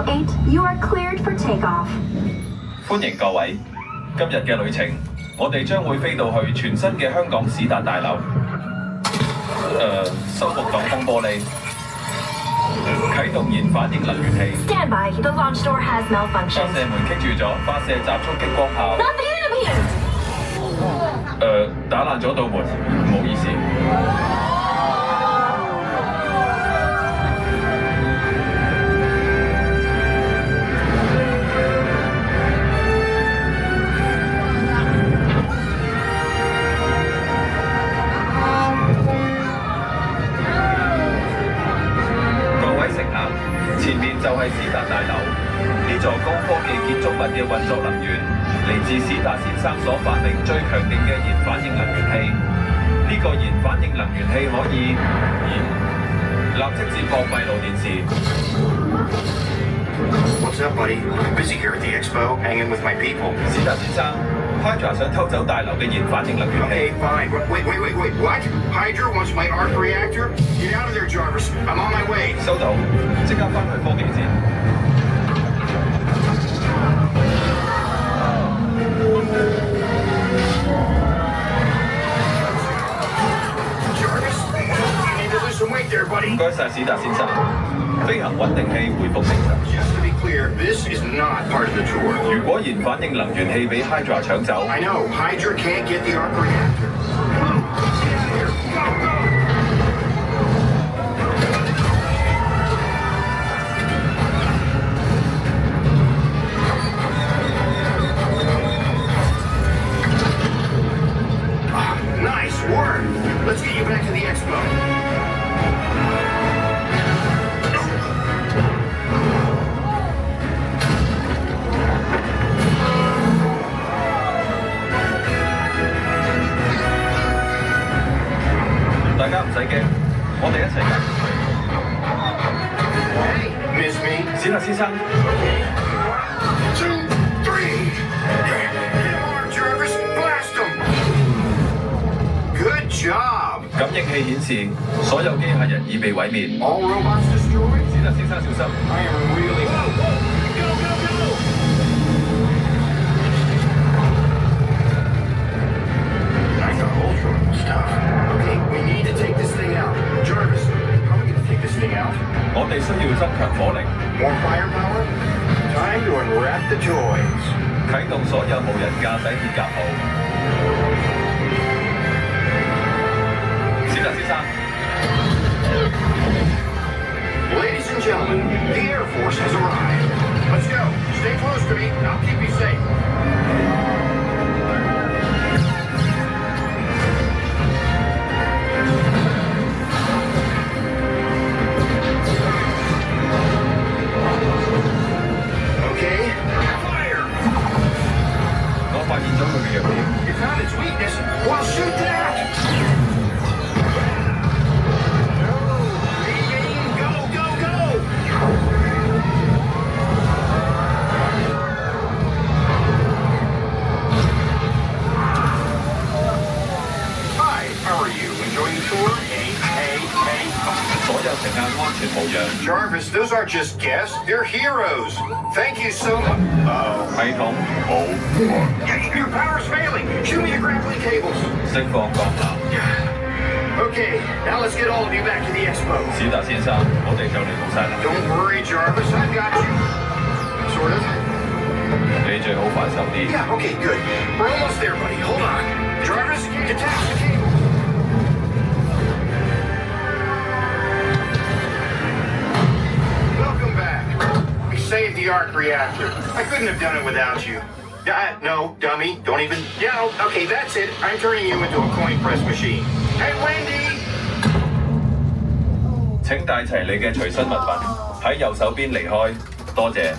Vehicle 8, you are cleared for takeoff. 歡迎各位，今日嘅旅程，我哋將會飛到去全新嘅香港史達大樓。修復擋風玻璃，啟動燃反應能源器。Stand by, the launch door has 發 malfunctioned. 射門棘住咗，發射集束激光炮。Not the enemy! 打爛咗道門，唔好意思。前面就係史達大樓，呢座高科技建築物嘅運作能源嚟自史達先生所發明最強勁嘅燃反應能源器。呢個燃反應能源器可以立即接駁閉路電視。What's up, buddy? I'm busy here at the expo, hanging with my people. 史達先生 ，Hydra 想偷走大樓嘅燃反應能源器。Okay, fine. Wait, what? Hydra wants my arc reactor? Get out of there, Jarvis. I'm on my way. 收到，即刻返去科技展。Jarvis, you need to lose some weight there, buddy. 唔該晒，史達先生。飛行穩定器回復正常。Just to be clear, this is not part of the tour. 如果燃反應能源器俾 Hydra 搶走， I know. Hydra can't get the arc reactor. Come on, let's get out of here. Go, go! 大家唔使驚，我哋一齊㗎。Hey, miss me? 史達先生， 2, 3. Hit him hard, Jarvis. Blast him. Good job. 感應器顯示所有機械人已被毀滅。 All robots destroyed? 史達先生小心。 I am really... Go, go, go! I got ultra stuff. Okay, we need to take this thing out. Jarvis, how are we going to take this thing out? 我哋需要增強火力， More firepower? Time to unwrap the toys. 啟動所有無人駕駛鐵甲號。史達先生， Ladies and gentlemen, the Air Force has arrived. Let's go. Stay close to me. I'll keep you safe. Okay, fire! 我發現咗佢嘅弱點。 You found its weakness? Well, shoot that! Go, go, go! Hi, how are you? Enjoying the tour? Hey. 所有乘客安全無恙。 Jarvis, those aren't just guests. They're heroes. Thank you so much. 系統冇 Your power's failing. Shoot me the grappling cables. 釋放鋼纜。 Okay, now let's get all of you back to the expo. 史達先生，我哋就嚟到晒啦。 Don't worry, Jarvis. I've got you. Sort of. 你最好快手啲。 Yeah, okay, good. We're almost there, buddy. Hold on. Jarvis, detach the cable. Welcome back. We saved the arc reactor. I couldn't have done it without you. No, dummy. Don't even... Yeah, okay, that's it. I'm turning you into a coin press machine. Hey, Wendy! 請帶齊你嘅隨身物品，喺右手邊離開。多謝。